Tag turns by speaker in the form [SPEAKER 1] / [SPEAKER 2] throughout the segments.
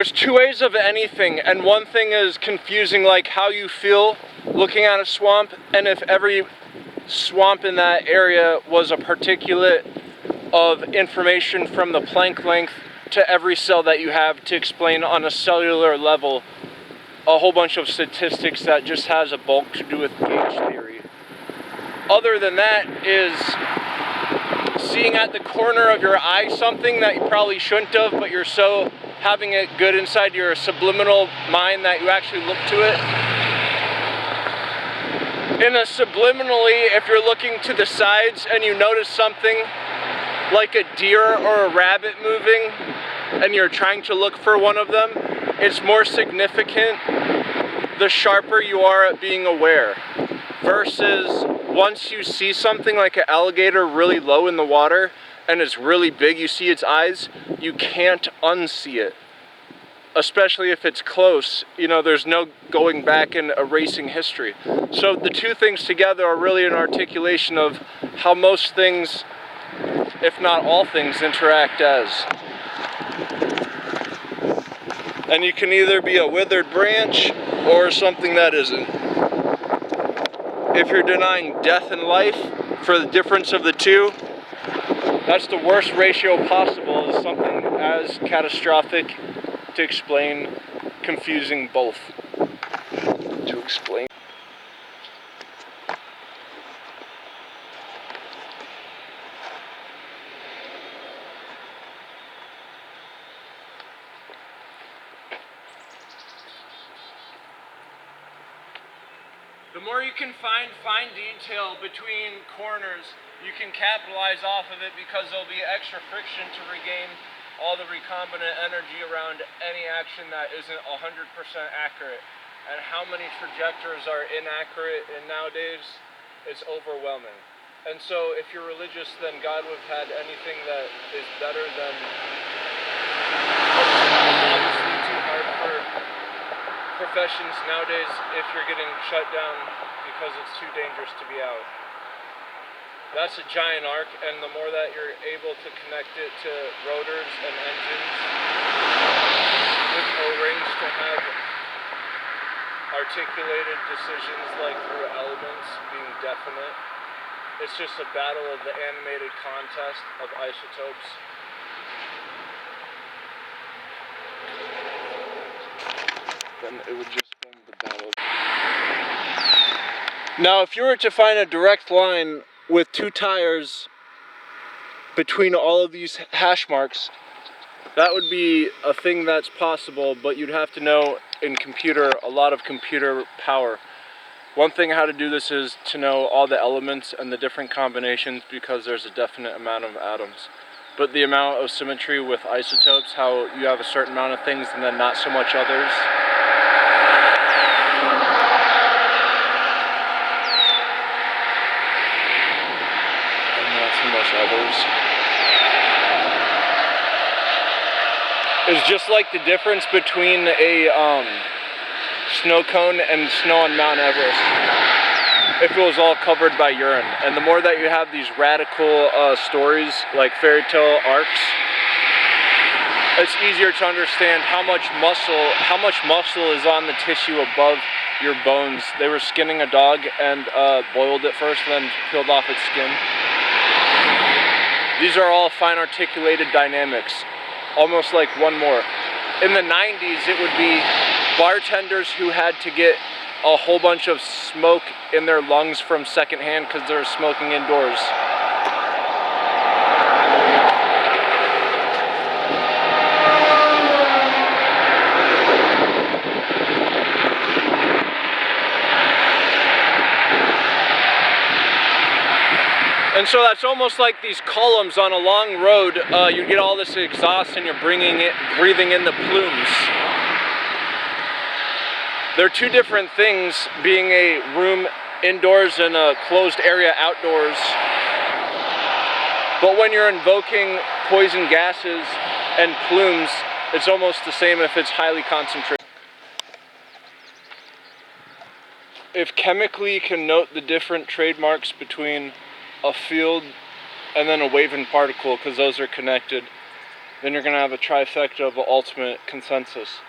[SPEAKER 1] There's two ways of anything, and one thing is confusing, like how you feel looking at a swamp, and if every swamp in that area was a particulate of information from the Planck length to every cell that you have to explain on a cellular level a whole bunch of statistics that just has a bulk to do with gauge theory. Other than that is seeing at the corner of your eye something that you probably shouldn't have, but you're so having it good inside your subliminal mind that you actually look to it. In a subliminally, if you're looking to the sides and you notice something like a deer or a rabbit moving and you're trying to look for one of them, it's more significant the sharper you are at being aware. Versus once you see something like an alligator really low in the water and it's really big, you see its eyes, you can't unsee it. Especially if it's close, you know, there's no going back and erasing history. So the two things together are really an articulation of how most things, if not all things, interact as. And you can either be a withered branch or something that isn't. If you're denying death and life for the difference of the two, that's the worst ratio possible, is something as catastrophic to explain, confusing both. To explain. The more you can find fine detail between corners, you can capitalize off of it because there'll be extra friction to regain all the recombinant energy around any action that isn't 100% accurate. And how many trajectories are inaccurate in nowadays, it's overwhelming. And so if you're religious, then God would have had anything that is better than obviously too hard for professions nowadays if you're getting shut down because it's too dangerous to be out. That's a giant arc, and the more that you're able to connect it to rotors and engines with O-rings to have articulated decisions like through elements being definite, it's just a battle of the animated contest of isotopes. Then it would just been the battle. Now, if you were to find a direct line with two tires between all of these hash marks, that would be a thing that's possible, but you'd have to know in computer a lot of computer power. One thing how to do this is to know all the elements and the different combinations, because there's a definite amount of atoms. But the amount of symmetry with isotopes, how you have a certain amount of things and then not so much others. It's just like the difference between a snow cone and snow on Mount Everest if it was all covered by urine. And the more that you have these radical stories like fairy tale arcs, it's easier to understand how much muscle is on the tissue above your bones. They were skinning a dog and boiled it first, then peeled off its skin. These are all fine articulated dynamics, almost like one more. In the 90s, it would be bartenders who had to get a whole bunch of smoke in their lungs from secondhand because they were smoking indoors. And so that's almost like these columns on a long road. You get all this exhaust and you're breathing in the plumes. They're two different things, being a room indoors and a closed area outdoors. But when you're invoking poison gases and plumes, it's almost the same if it's highly concentrated. If chemically you can note the different trademarks between a field and then a wave and particle, because those are connected, then you're going to have a trifecta of ultimate consensus.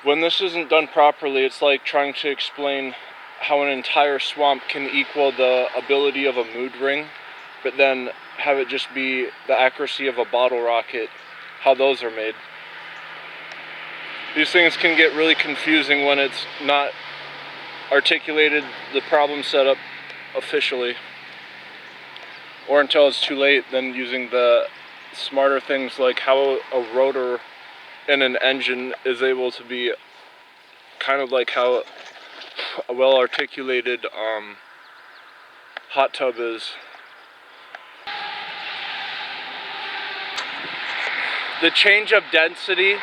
[SPEAKER 1] When this isn't done properly, it's like trying to explain how an entire swamp can equal the ability of a mood ring, but then have it just be the accuracy of a bottle rocket, how those are made. These things can get really confusing when it's not articulated, the problem set up officially, or until it's too late, then using the smarter things like how a rotor in an engine is able to be kind of like how a well-articulated hot tub is. The change of density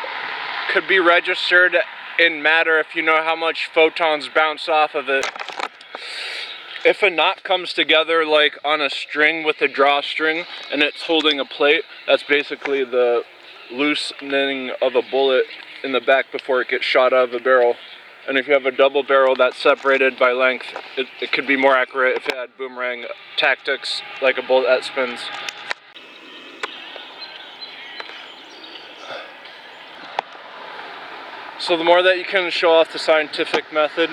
[SPEAKER 1] could be registered in matter if you know how much photons bounce off of it. If a knot comes together like on a string with a drawstring and it's holding a plate, that's basically the loosening of a bullet in the back before it gets shot out of a barrel. And if you have a double barrel that's separated by length, it could be more accurate if it had boomerang tactics like a bullet that spins. So the more that you can show off the scientific method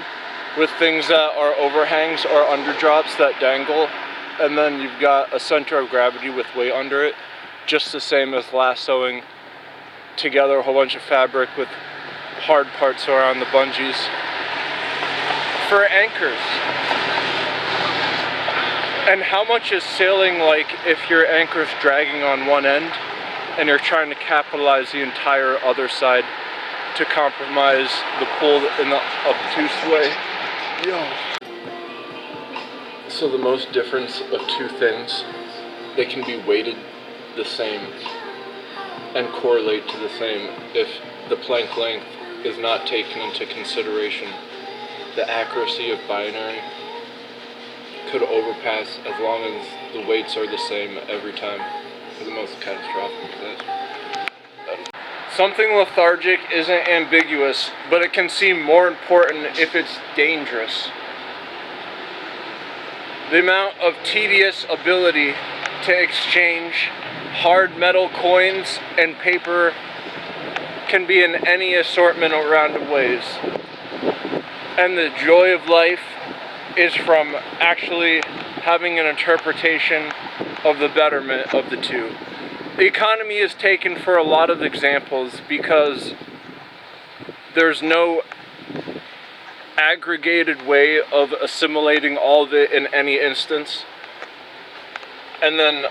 [SPEAKER 1] with things that are overhangs or underdrops that dangle, and then you've got a center of gravity with weight under it, just the same as lassoing together a whole bunch of fabric with hard parts around the bungees. For anchors, and how much is sailing like if your anchor's dragging on one end and you're trying to capitalize the entire other side to compromise the pull in the obtuse way? Yo. So the most difference of two things, they can be weighted the same and correlate to the same if the plank length is not taken into consideration. The accuracy of binary could overpass as long as the weights are the same every time for the most catastrophic disaster. Something lethargic isn't ambiguous, but it can seem more important if it's dangerous. The amount of tedious ability to exchange hard metal coins and paper can be in any assortment around of ways. And the joy of life is from actually having an interpretation of the betterment of the two. The economy is taken for a lot of examples because there's no aggregated way of assimilating all of it in any instance. And then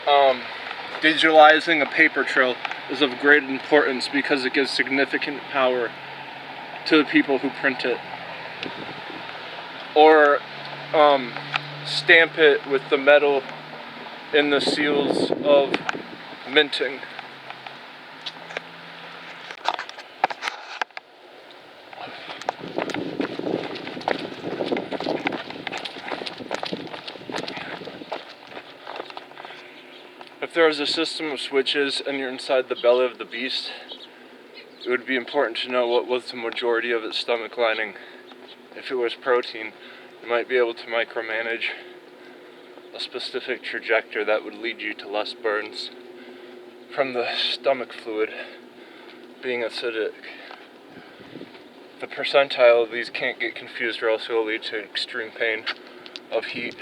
[SPEAKER 1] digitalizing a paper trail is of great importance because it gives significant power to the people who print it. Or stamp it with the metal in the seals of minting. If there was a system of switches and you're inside the belly of the beast, it would be important to know what was the majority of its stomach lining. If it was protein, you might be able to micromanage a specific trajectory that would lead you to less burns from the stomach fluid being acidic. The percentile of these can't get confused or else it will lead to extreme pain of heat.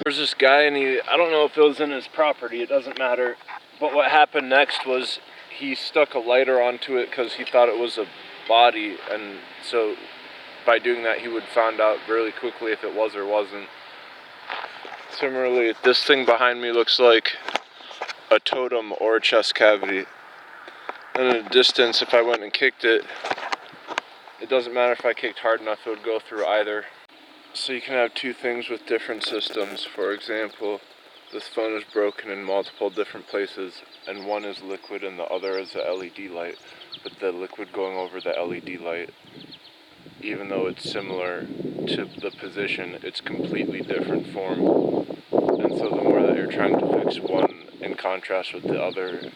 [SPEAKER 1] There's this guy and I don't know if it was in his property, it doesn't matter, but what happened next was he stuck a lighter onto it because he thought it was a body, and so by doing that he would find out really quickly if it was or wasn't. Similarly, this thing behind me looks like a totem or a chest cavity. And at a distance, if I went and kicked it, it doesn't matter if I kicked hard enough, it would go through either. So you can have two things with different systems. For example, this phone is broken in multiple different places, and one is liquid and the other is a LED light. But the liquid going over the LED light, even though it's similar to the position, it's completely different form. And so the more that you're trying to fix one in contrast with the other,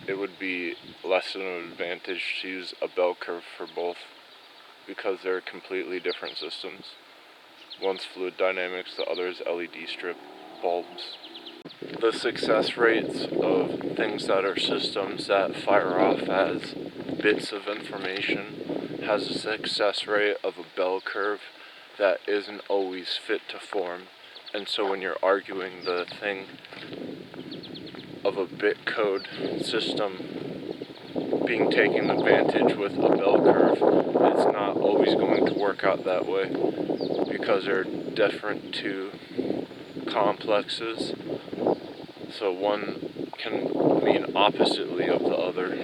[SPEAKER 1] it would be less of an advantage to use a bell curve for both because they're completely different systems. One's fluid dynamics, the other is LED strip bulbs. The success rates of things that are systems that fire off as bits of information has a success rate of a bell curve that isn't always fit to form. And so when you're arguing the thing of a bit code system being taken advantage with a bell curve, it's not always going to work out that way because they're different two complexes. So one can mean oppositely of the other.